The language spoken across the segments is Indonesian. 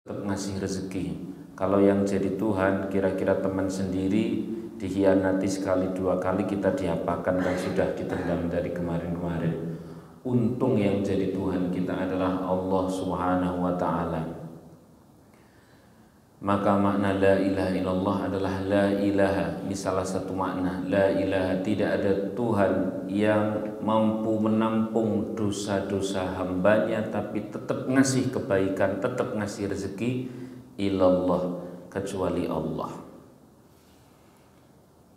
tetap ngasih rezeki. Kalau yang jadi Tuhan kira-kira teman sendiri dikhianati sekali dua kali kita diapakan dan sudah ditendang dari kemarin-kemarin. Untung yang jadi Tuhan kita adalah Allah Subhanahu wa ta'ala. Maka makna la ilaha illallah adalah la ilaha. Ini salah satu makna. La ilaha, tidak ada Tuhan yang mampu menampung dosa-dosa hambanya tapi tetap ngasih kebaikan, tetap ngasih rezeki, illallah, kecuali Allah.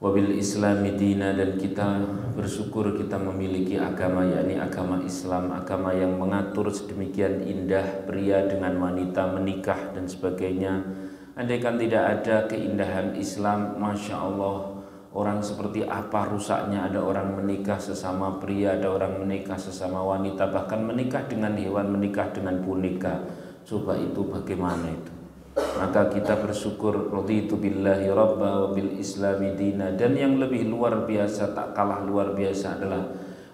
Wabil islami dina, dan kita bersyukur kita memiliki agama, yakni agama Islam, agama yang mengatur sedemikian indah pria dengan wanita menikah dan sebagainya. Andaikan tidak ada keindahan Islam, Masya Allah, orang seperti apa rusaknya ada orang menikah sesama pria, ada orang menikah sesama wanita, bahkan menikah dengan hewan, menikah dengan boneka. Coba itu bagaimana itu? Maka kita bersyukur, raditu billahi rabba wa bil islami dina, dan yang lebih luar biasa, tak kalah luar biasa adalah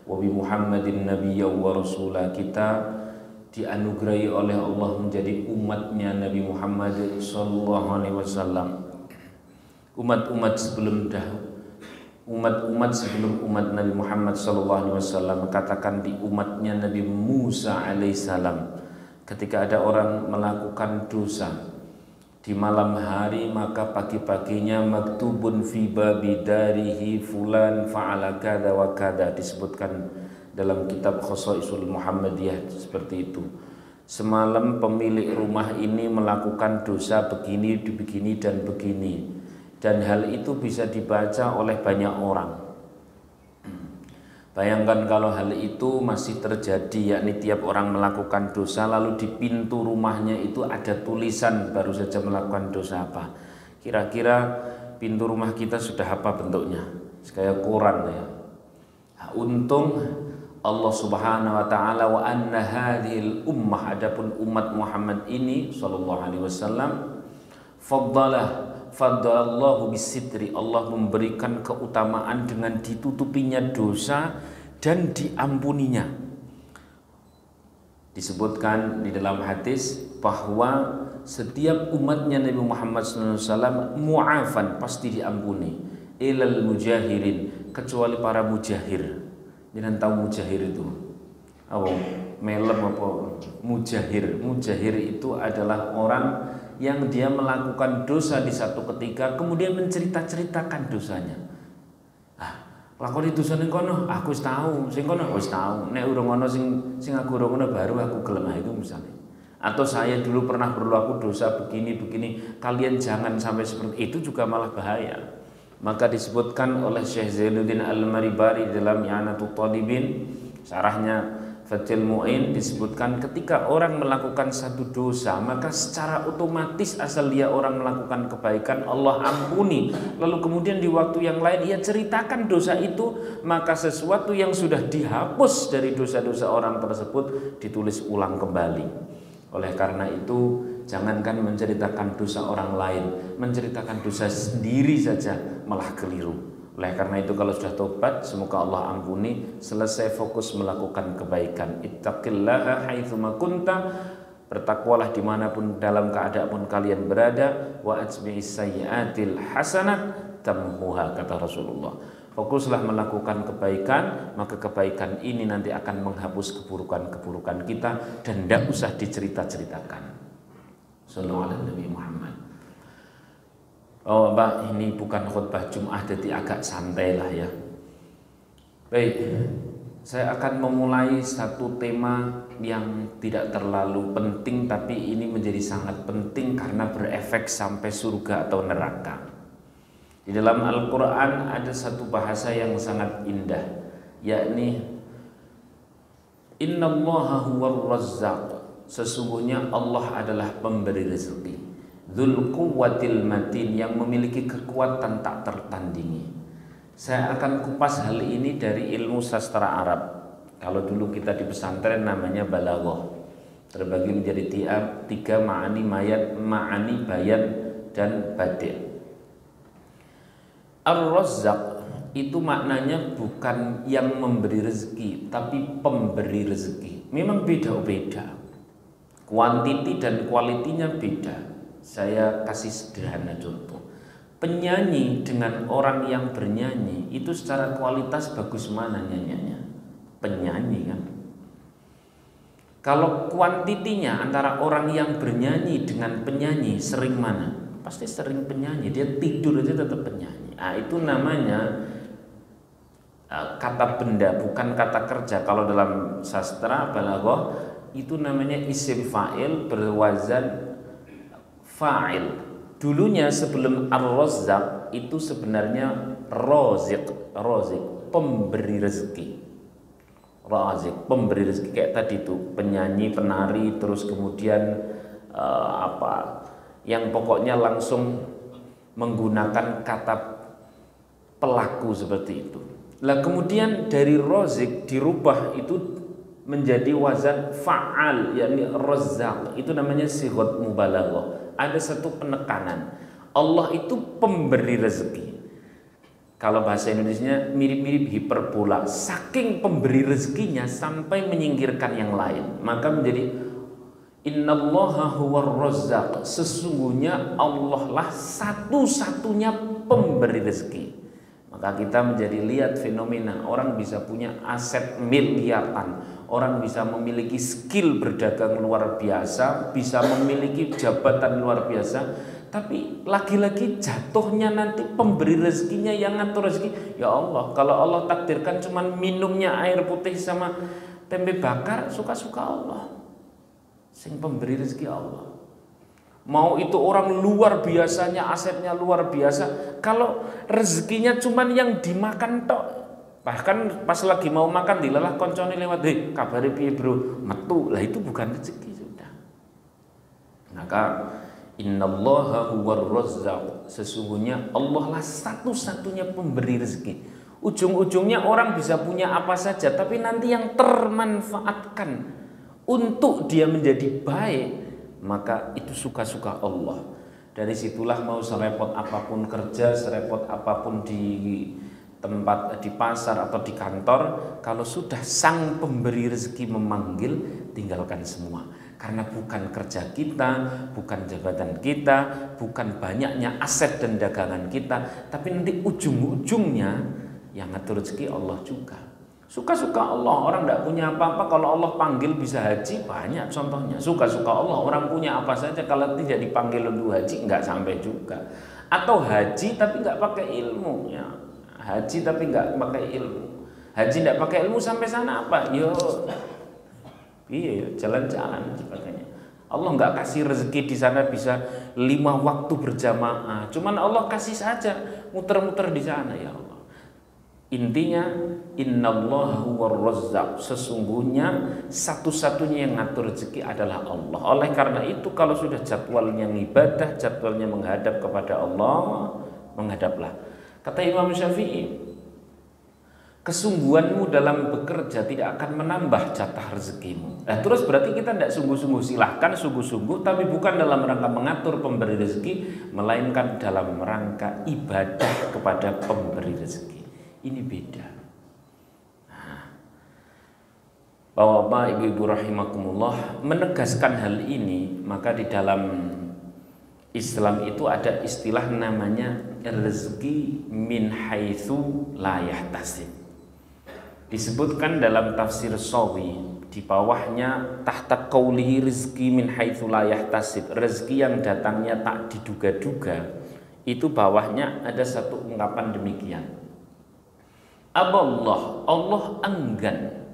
wa bi Muhammadin nabiyya wa rasulah. Kita dianugerahi oleh Allah menjadi umatnya Nabi Muhammad sallallahu alaihi wasallam. Umat-umat sebelum umat sebelum umat Nabi Muhammad sallallahu alaihi wasallam, katakan di umatnya Nabi Musa alaihissalam, ketika ada orang melakukan dosa di malam hari, maka pagi-paginya maktubun fi babi darihi fulan fa'ala kada wa kada, disebutkan dalam kitab Khosaisul Muhammadiyah seperti itu. Semalam pemilik rumah ini melakukan dosa begini, begini dan begini, dan hal itu bisa dibaca oleh banyak orang. Bayangkan kalau hal itu masih terjadi, yakni tiap orang melakukan dosa lalu di pintu rumahnya itu ada tulisan baru saja melakukan dosa apa. Kira-kira pintu rumah kita sudah apa bentuknya? Kayak koran ya. Nah, untung Allah Subhanahu wa taala, wa anna hadhil ummah, adapun umat Muhammad ini sallallahu alaihi wasallam, faddalallahu bisitri, Allah memberikan keutamaan dengan ditutupinya dosa dan diampuninya. Disebutkan di dalam hadis bahwa setiap umatnya Nabi Muhammad SAW mu'afan, pasti diampuni, ilal mujahirin, kecuali para mujahir. Jangan tahu mujahir itu apa? Melem apa? Mujahir. Mujahir itu adalah orang yang dia melakukan dosa di satu ketika kemudian mencerita-ceritakan dosanya. Lakoni dosa ning kono, aku wis tahu, sing kono wis tahu. Nek urung ana sing aku urung ngono baru aku gelem itu misalnya. Atau saya dulu pernah berlaku dosa begini, kalian jangan sampai seperti itu, juga malah bahaya. Maka disebutkan oleh Syekh Zainuddin Al-Maribari dalam I'anatul Talibin, syarahnya Fathul Mu'in, disebutkan ketika orang melakukan satu dosa, maka secara otomatis asal dia orang melakukan kebaikan, Allah ampuni. Lalu kemudian di waktu yang lain ia ceritakan dosa itu, maka sesuatu yang sudah dihapus dari dosa-dosa orang tersebut ditulis ulang kembali. Oleh karena itu, jangankan menceritakan dosa orang lain, menceritakan dosa sendiri saja malah keliru. Oleh karena itu, kalau sudah tobat, semoga Allah ampuni, selesai fokus melakukan kebaikan. Ittaqillaha haitsuma kunta, bertakwalah dimanapun dalam keadaan pun kalian berada. Wa atbi'is sayyi'atil hasanat tamhuha, kata Rasulullah. Fokuslah melakukan kebaikan, maka kebaikan ini nanti akan menghapus keburukan-keburukan kita dan tidak usah dicerita-ceritakan. Sallallahu alaihi Nabi Muhammad. Oh Mbak, ini bukan khutbah Jum'ah, jadi agak santai lah ya. Baik, saya akan memulai satu tema yang tidak terlalu penting, tapi ini menjadi sangat penting karena berefek sampai surga atau neraka. Di dalam Al-Quran ada satu bahasa yang sangat indah, yakni Innallaha huwar razzaq, sesungguhnya Allah adalah pemberi rezeki, Dzul quwwatil matin, yang memiliki kekuatan tak tertandingi. Saya akan kupas hal ini dari ilmu sastra Arab. Kalau dulu kita di pesantren namanya balaghah, terbagi menjadi tiga ma'ani bayan dan badi'. Ar-Razzaq itu maknanya bukan yang memberi rezeki, tapi pemberi rezeki. Memang beda-beda. Kuantiti dan kualitinya beda. Saya kasih sederhana contoh. Penyanyi dengan orang yang bernyanyi itu secara kualitas bagus mana nyanyinya? Penyanyi kan. Kalau kuantitinya antara orang yang bernyanyi dengan penyanyi sering mana? Pasti sering penyanyi. Dia tidur aja tetap penyanyi. Nah, itu namanya kata benda, bukan kata kerja. Kalau dalam sastra balaghah itu namanya isim fa'il berwazan fa'il. Dulunya sebelum ar-razzaq itu sebenarnya raziq, pemberi rezeki. Razik, pemberi rezeki kayak tadi tuh, penyanyi, penari, terus kemudian yang pokoknya langsung menggunakan kata pelaku seperti itu. Lah kemudian dari razik dirubah itu menjadi wazan fa'al, yakni razzaq. Itu namanya sighat mubalaghah. Ada satu penekanan. Allah itu pemberi rezeki. Kalau bahasa Indonesianya mirip-mirip hiperbola, saking pemberi rezekinya sampai menyingkirkan yang lain, maka menjadi innallaha huwar razzaq, sesungguhnya Allah lah satu-satunya pemberi rezeki. Maka kita menjadi lihat fenomena orang bisa punya aset miliaran, orang bisa memiliki skill berdagang luar biasa, bisa memiliki jabatan luar biasa, tapi lagi-lagi jatuhnya nanti pemberi rezekinya yang ngatur rezeki. Ya Allah, kalau Allah takdirkan cuman minumnya air putih sama tempe bakar, suka-suka Allah. Sing pemberi rezeki Allah. Mau itu orang luar biasanya, asetnya luar biasa, kalau rezekinya cuman yang dimakan tok. Bahkan pas lagi mau makan dilelah koncone lewat, "Hei, kabare piye, Bro?" Metu. Lah itu bukan rezeki sudah. Maka innallaha huwar razzaq, sesungguhnya Allah lah satu-satunya pemberi rezeki. Ujung-ujungnya orang bisa punya apa saja, tapi nanti yang termanfaatkan untuk dia menjadi baik, maka itu suka-suka Allah. Dari situlah mau serepot apapun kerja, serepot apapun di tempat, di pasar atau di kantor, kalau sudah sang pemberi rezeki memanggil, tinggalkan semua. Karena bukan kerja kita, bukan jabatan kita, bukan banyaknya aset dan dagangan kita, tapi nanti ujung-ujungnya yang ngatur rezeki Allah juga. Suka-suka Allah, orang tidak punya apa-apa, kalau Allah panggil bisa haji, banyak contohnya. Suka-suka Allah, orang punya apa saja, kalau tidak dipanggil untuk haji nggak sampai juga. Atau haji tapi nggak pakai ilmu, ya. Haji tapi nggak pakai ilmu. Haji nggak pakai ilmu sampai sana apa? Yo, iya, jalan-jalan sebagainya. Allah nggak kasih rezeki di sana bisa 5 waktu berjamaah. Cuman Allah kasih saja muter-muter di sana, ya Allah. Intinya innallaha huwar razzaq, sesungguhnya satu-satunya yang ngatur rezeki adalah Allah. Oleh karena itu kalau sudah jadwalnya ibadah, jadwalnya menghadap kepada Allah, menghadaplah. Kata Imam Syafi'i, kesungguhanmu dalam bekerja tidak akan menambah jatah rezekimu. Nah, terus berarti kita tidak sungguh-sungguh, silahkan sungguh-sungguh, tapi bukan dalam rangka mengatur pemberi rezeki, melainkan dalam rangka ibadah kepada pemberi rezeki. Ini beda. Nah, Bapak-bapak, ibu-ibu rahimakumullah, menegaskan hal ini, maka di dalam Islam itu ada istilah namanya rezeki min haitsu la yahtasib. Disebutkan dalam tafsir Sawi, di bawahnya tahta qaulihi rizki min haitsu la yahtasib, rezeki yang datangnya tak diduga-duga, itu bawahnya ada satu ungkapan demikian. Allah enggan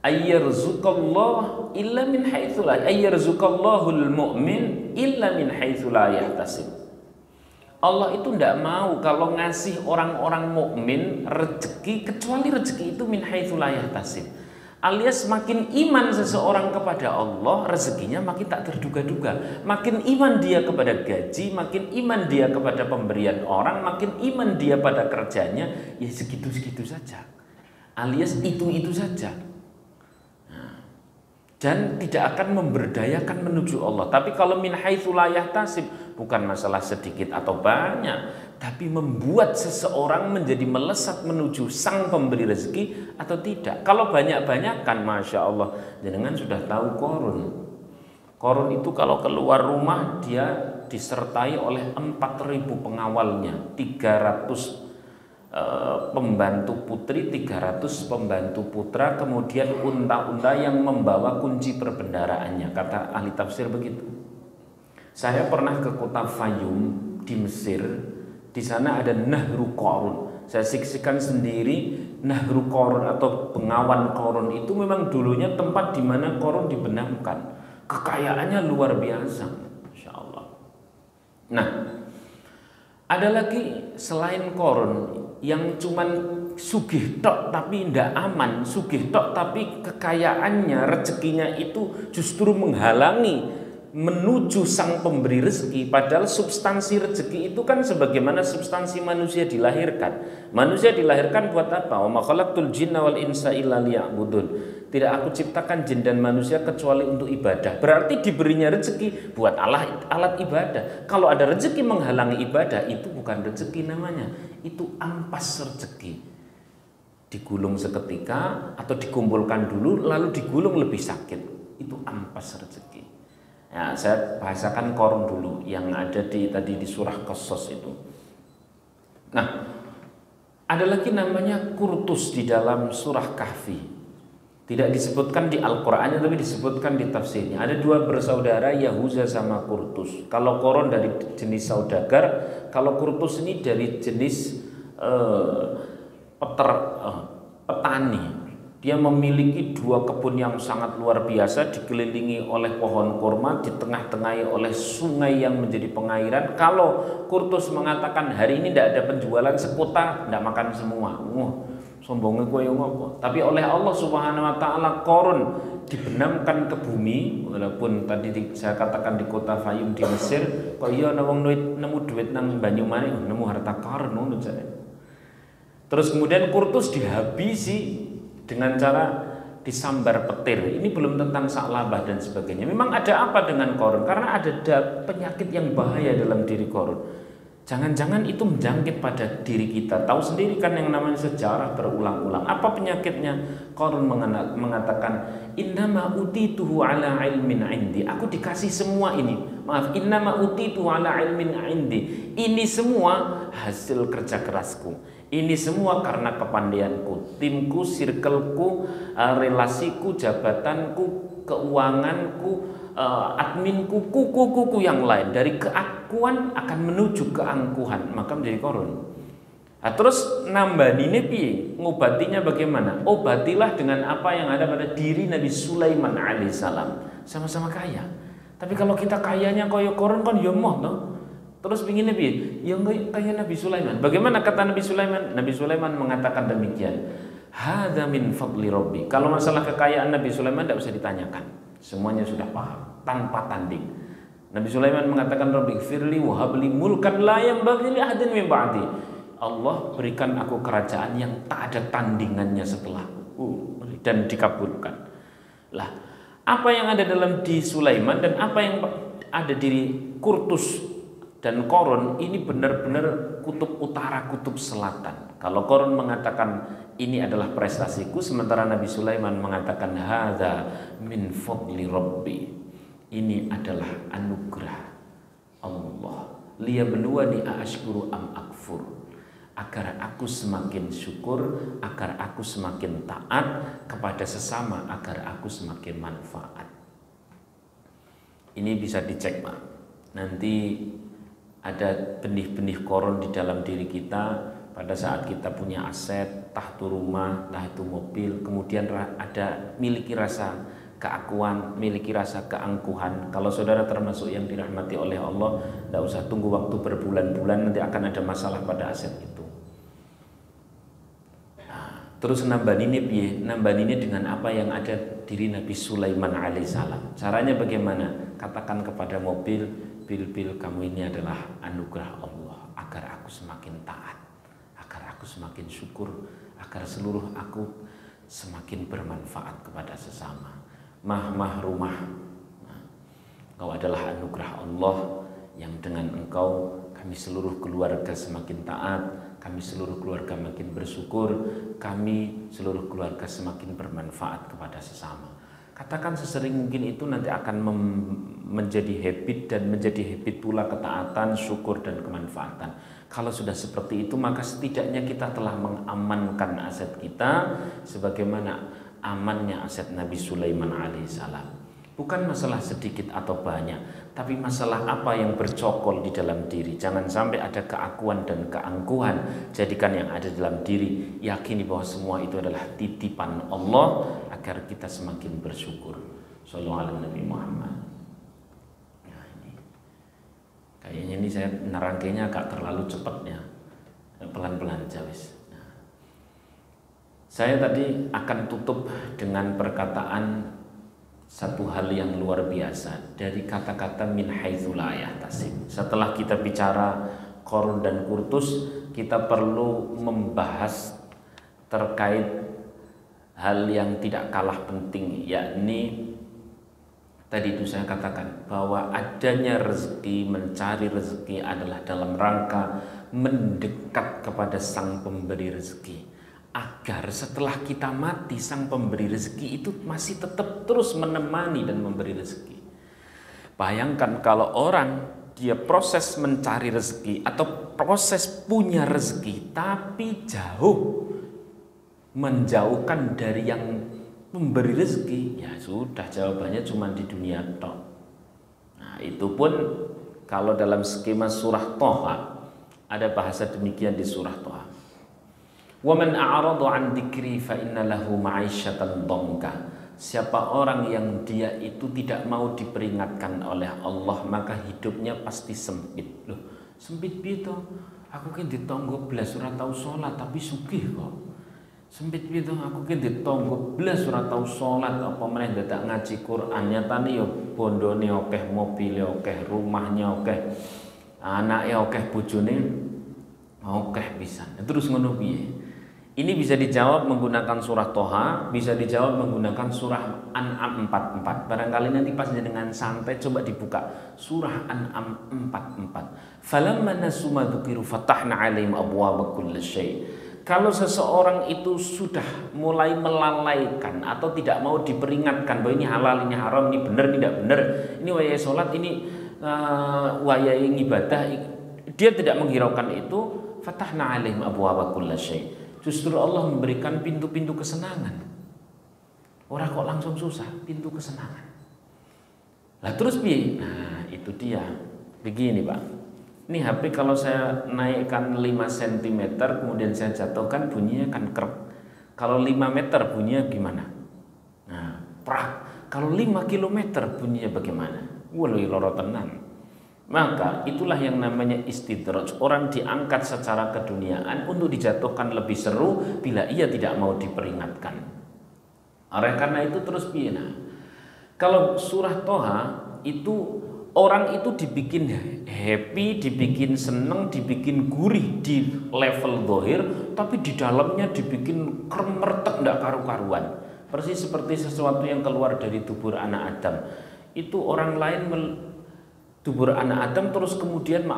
ayyarzuqallah illa min haitsu la ayyarzuqallahul mu'min illa min haitsu la yahtasib. Allah itu tidak mau kalau ngasih orang-orang mukmin rezeki kecuali rezeki itu min haitsu la yahtasib. Alias makin iman seseorang kepada Allah, rezekinya makin tak terduga-duga. Makin iman dia kepada gaji, makin iman dia kepada pemberian orang, makin iman dia pada kerjanya, ya segitu-segitu saja. Alias itu-itu saja. Dan tidak akan memberdayakan menuju Allah. Tapi kalau min haitsu la yahtasib, bukan masalah sedikit atau banyak, tapi membuat seseorang menjadi melesat menuju sang pemberi rezeki atau tidak. Kalau banyak-banyak kan, Masya Allah, jenengan sudah tahu Qarun. Korun itu kalau keluar rumah dia disertai oleh 4.000 pengawalnya, 300 pembantu putri, 300 pembantu putra, kemudian unta-unta yang membawa kunci perbendaraannya. Kata ahli tafsir begitu. Saya pernah ke kota Fayum di Mesir. Di sana ada Nahru Qarun. Saya saksikan sendiri Nahru Qarun atau Bengawan Qarun itu memang dulunya tempat di mana Qarun dibenamkan. Kekayaannya luar biasa, Masya Allah. Nah, ada lagi selain Qarun yang cuman sugih tok tapi ndak aman, sugih tok tapi kekayaannya, rezekinya itu justru menghalangi menuju sang pemberi rezeki. Padahal substansi rezeki itu kan sebagaimana substansi manusia dilahirkan. Manusia dilahirkan buat apa? Wa ma khalaqtul jinna wal insa illa liya'budun. Tidak aku ciptakan jin dan manusia kecuali untuk ibadah. Berarti diberinya rezeki buat alat ibadah. Kalau ada rezeki menghalangi ibadah, itu bukan rezeki namanya, itu ampas rezeki. Digulung seketika atau dikumpulkan dulu lalu digulung lebih sakit, itu ampas rezeki. Ya, saya bahasakan Qarun dulu yang ada tadi di surah Qasas itu. Nah, ada lagi namanya Qurtus di dalam surah Kahfi. Tidak disebutkan di Al-Qur'annya tapi disebutkan di tafsirnya. Ada dua bersaudara, Yahuza sama Qurtus. Kalau Qarun dari jenis saudagar, kalau Qurtus ini dari jenis petani. Dia memiliki dua kebun yang sangat luar biasa, dikelilingi oleh pohon kurma, di tengah-tengahi oleh sungai yang menjadi pengairan. Kalau Qurtus mengatakan hari ini tidak ada penjualan sekota, tidak makan semua. Sombongnya gue yang ngomong. Tapi oleh Allah Subhanahu Wa Taala Qarun dibenamkan ke bumi, walaupun tadi saya katakan di kota Fayum di Mesir, kok iya nemu duit nang Banyumanik, nemu harta karun ngono jare. Terus kemudian Qurtus dihabisi dengan cara disambar petir. Ini belum tentang Sa'labah dan sebagainya. Memang ada apa dengan Qarun? Karena ada penyakit yang bahaya dalam diri Qarun. Jangan-jangan itu menjangkit pada diri kita. Tahu sendiri kan yang namanya sejarah berulang-ulang. Apa penyakitnya? Qarun mengatakan, innama utituhu ala ilmin indi. Aku dikasih semua ini. Maaf, innama utituhu ala ilmin indi. Ini semua hasil kerja kerasku. Ini semua karena kepandaianku, timku, circleku, relasiku, jabatanku, keuanganku, adminku, kuku yang lain. Dari keakuan akan menuju keangkuhan, maka menjadi Qarun. Nah, terus nambahine piye? Ngobatinya bagaimana? Obatilah dengan apa yang ada pada diri Nabi Sulaiman alaihissalam. Sama-sama kaya. Tapi kalau kita kayanya koyo Qarun kan ya moh toh. Terus pinginnya piye? Ya kayak Nabi Sulaiman. Bagaimana kata Nabi Sulaiman? Nabi Sulaiman mengatakan demikian. Hadza min fadli rabbi. Kalau masalah kekayaan Nabi Sulaiman tidak usah ditanyakan. Semuanya sudah paham tanpa tanding. Nabi Sulaiman mengatakan Rabbi firli wa habli mulkan la yanbaghi li ahadin min ba'di. Allah berikan aku kerajaan yang tak ada tandingannya setelahku, dan dikabulkan. Lah, apa yang ada dalam di Sulaiman dan apa yang ada di Qurtus dan Qarun ini benar-benar kutub utara, kutub selatan. Kalau Qarun mengatakan ini adalah prestasiku, sementara Nabi Sulaiman mengatakan hadza min fadli rabbi. Ini adalah anugerah Allah. Liyabluwani aashkuru am akfur. Agar aku semakin syukur, agar aku semakin taat kepada sesama, agar aku semakin manfaat. Ini bisa dicek, Pak. Nanti ada benih-benih Qarun di dalam diri kita pada saat kita punya aset, entah itu rumah, entah itu mobil, kemudian ada miliki rasa keakuan, miliki rasa keangkuhan. Kalau saudara termasuk yang dirahmati oleh Allah, tidak usah tunggu waktu berbulan-bulan, nanti akan ada masalah pada aset itu. Nah, terus nambahin ini dengan apa yang ada diri Nabi Sulaiman alaihissalam. Caranya bagaimana? Katakan kepada mobil, bil kamu ini adalah anugerah Allah agar aku semakin taat, agar aku semakin syukur, agar seluruh aku semakin bermanfaat kepada sesama. Mah rumah, engkau adalah anugerah Allah yang dengan engkau kami seluruh keluarga semakin taat, kami seluruh keluarga makin bersyukur, kami seluruh keluarga semakin bermanfaat kepada sesama. Katakan sesering mungkin itu nanti akan menjadi habit dan menjadi habit pula ketaatan, syukur dan kemanfaatan. Kalau sudah seperti itu maka setidaknya kita telah mengamankan aset kita sebagaimana amannya aset Nabi Sulaiman alaihissalam. Bukan masalah sedikit atau banyak, tapi masalah apa yang bercokol di dalam diri. Jangan sampai ada keakuan dan keangkuhan. Jadikan yang ada dalam diri, yakini bahwa semua itu adalah titipan Allah agar kita semakin bersyukur. Shallallahu alaihi Nabi Muhammad. Nah, kayaknya ini saya nerangkainya agak terlalu cepat ya. Pelan-pelan jawis. Nah, saya tadi akan tutup dengan perkataan satu hal yang luar biasa dari kata-kata min haitsu la yahtasib. Setelah kita bicara Qarun dan Qurtus, kita perlu membahas terkait hal yang tidak kalah penting, yakni tadi itu saya katakan bahwa adanya rezeki, mencari rezeki adalah dalam rangka mendekat kepada Sang Pemberi rezeki, agar setelah kita mati Sang Pemberi rezeki itu masih tetap terus menemani dan memberi rezeki. Bayangkan kalau orang dia proses mencari rezeki atau proses punya rezeki tapi jauh menjauhkan dari yang memberi rezeki, ya sudah jawabannya cuma di dunia tok. Nah, itu pun kalau dalam skema surah Thaha ada bahasa demikian di surah Thaha. Wa man a'rada 'an dzikri fa inna lahu ma'isyatan dhanka. Siapa orang yang dia itu tidak mau diperingatkan oleh Allah, maka hidupnya pasti sempit. Loh, sempit piye to? Aku ki ditonggo blas ora tau salat tapi sugih kok. Sempit piye to? Aku ki ditonggo blas ora tau salat apa meneh dadak ngaji Quran, nyatane ya bondone akeh, mobile akeh, rumahnya akeh, anake akeh, bojone akeh pisan. Terus ngono piye? Ini bisa dijawab menggunakan surah Thaha, bisa dijawab menggunakan surah An'am 44. Barangkali nanti pas dengan santai coba dibuka surah An'am 44. Falamma nasu ma dzukiru fatahna 'alaihim abwaaba kulli syai'. Kalau seseorang itu sudah mulai melalaikan atau tidak mau diperingatkan bahwa ini halal, ini haram, ini benar, ini tidak benar, ini wayai sholat, ini wayai ibadah, dia tidak menghiraukan itu, fatahna 'alaihim abwaaba kulli syai'. Justru Allah memberikan pintu-pintu kesenangan. Orang kok langsung susah, pintu kesenangan. Lah terus piye? Nah, itu dia. Begini, Pak. Ini HP kalau saya naikkan 5 cm kemudian saya jatuhkan bunyinya kan krek. Kalau 5 meter bunyinya gimana? Nah, prak. Kalau 5 km bunyinya bagaimana? Walau loro tenan. Maka itulah yang namanya istidraj. Orang diangkat secara keduniaan untuk dijatuhkan lebih seru bila ia tidak mau diperingatkan. Oleh karena itu terus piye? Kalau surah Thaha itu orang itu dibikin happy, dibikin seneng, dibikin gurih di level zahir, tapi di dalamnya dibikin kremertek ndak karu-karuan. Persis seperti sesuatu yang keluar dari tubuh anak Adam. Itu orang lain dubur anak Adam terus kemudian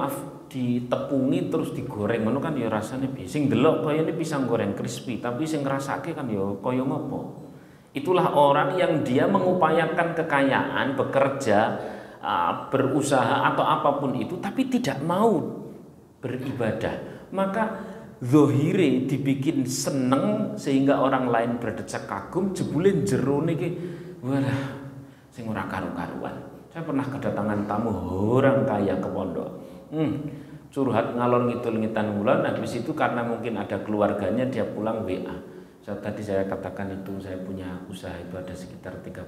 ditepungi terus digoreng ngono kan ya rasane piye. Sing delok kayane pisang goreng crispy tapi sing ngrasake kan ya kaya ngopo. Itulah orang yang dia mengupayakan kekayaan, bekerja, berusaha atau apapun itu tapi tidak mau beribadah. Maka zahire dibikin seneng sehingga orang lain berdecak kagum, jebule jerone iki walah sing ora karu-karuan. Saya pernah kedatangan tamu orang kaya ke pondok. Curhat ngalor ngidul ngitan wulan, habis itu karena mungkin ada keluarganya dia pulang WA. Tadi saya katakan itu saya punya usaha itu ada sekitar 30.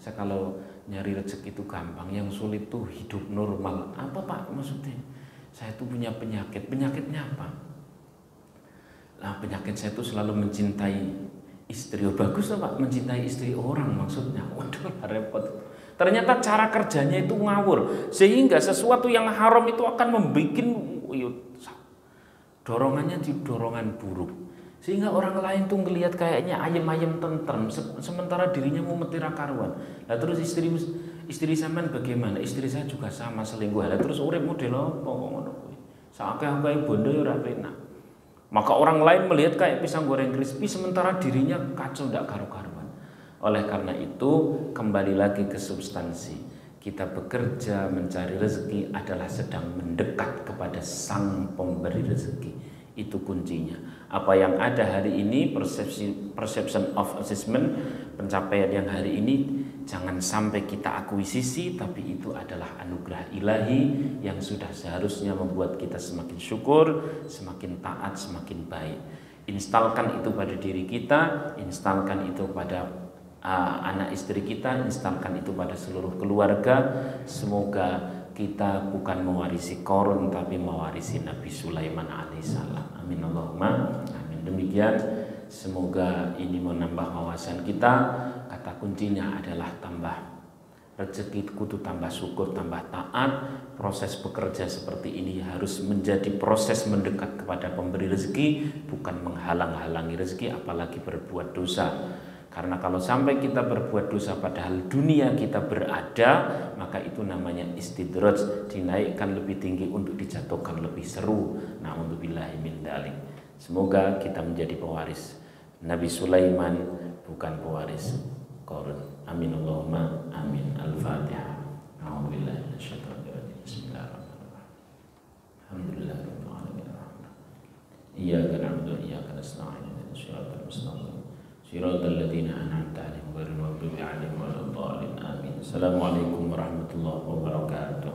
Saya kalau nyari rezeki itu gampang, yang sulit tuh hidup normal. Apa Pak maksudnya? Saya tuh punya penyakit. Penyakitnya apa? Nah, penyakit saya tuh selalu mencintai istri. Oh, bagus lah Pak, mencintai istri orang maksudnya. Waduh, repot. Ternyata cara kerjanya itu ngawur, sehingga sesuatu yang haram itu akan membuat dorongannya di dorongan buruk, sehingga orang lain tuh ngelihat kayaknya ayem-ayem tentrem, sementara dirinya mau metira karuan. Lah terus istri sampean bagaimana? Istri saya juga sama selingkuh. Lah terus urip model apa kok ngono kuwi? Sakake bondo ya ora penak. Maka orang lain melihat kayak pisang goreng crispy sementara dirinya kacau ndak karu-karuan. Oleh karena itu, kembali lagi ke substansi. Kita bekerja mencari rezeki adalah sedang mendekat kepada Sang Pemberi rezeki. Itu kuncinya. Apa yang ada hari ini, perception of assessment, pencapaian yang hari ini, jangan sampai kita akuisisi, tapi itu adalah anugerah ilahi yang sudah seharusnya membuat kita semakin syukur, semakin taat, semakin baik. Instalkan itu pada diri kita, instalkan itu pada anak istri kita, instalkan itu pada seluruh keluarga. Semoga kita bukan mewarisi Qarun tapi mewarisi Nabi Sulaiman alaihissalam. Amin Allahumma amin. Demikian, semoga ini menambah wawasan kita. Kata kuncinya adalah tambah rezeki, kudu tambah syukur, tambah taat. Proses bekerja seperti ini harus menjadi proses mendekat kepada pemberi rezeki, bukan menghalang-halangi rezeki, apalagi berbuat dosa. Karena kalau sampai kita berbuat dosa padahal dunia kita berada, maka itu namanya istidraj, dinaikkan lebih tinggi untuk dijatuhkan lebih seru. Na'udzubillahi min dzalik. Semoga kita menjadi pewaris Nabi Sulaiman, bukan pewaris Qarun. Amin Allahumma amin. Al-Fatihah. A'udzubillahi minasyaitonir rajim. Bismillahirrahmanirrahim. Alhamdulillahirabbil alamin. Iyyaka na'budu wa iyyaka nasta'in. Ihdinas siratal mustaqim. Siratal ladzina an'amta 'alaihim ghairil maghdubi 'alaihim waladdallin. Amin. Assalamualaikum warahmatullahi wabarakatuh.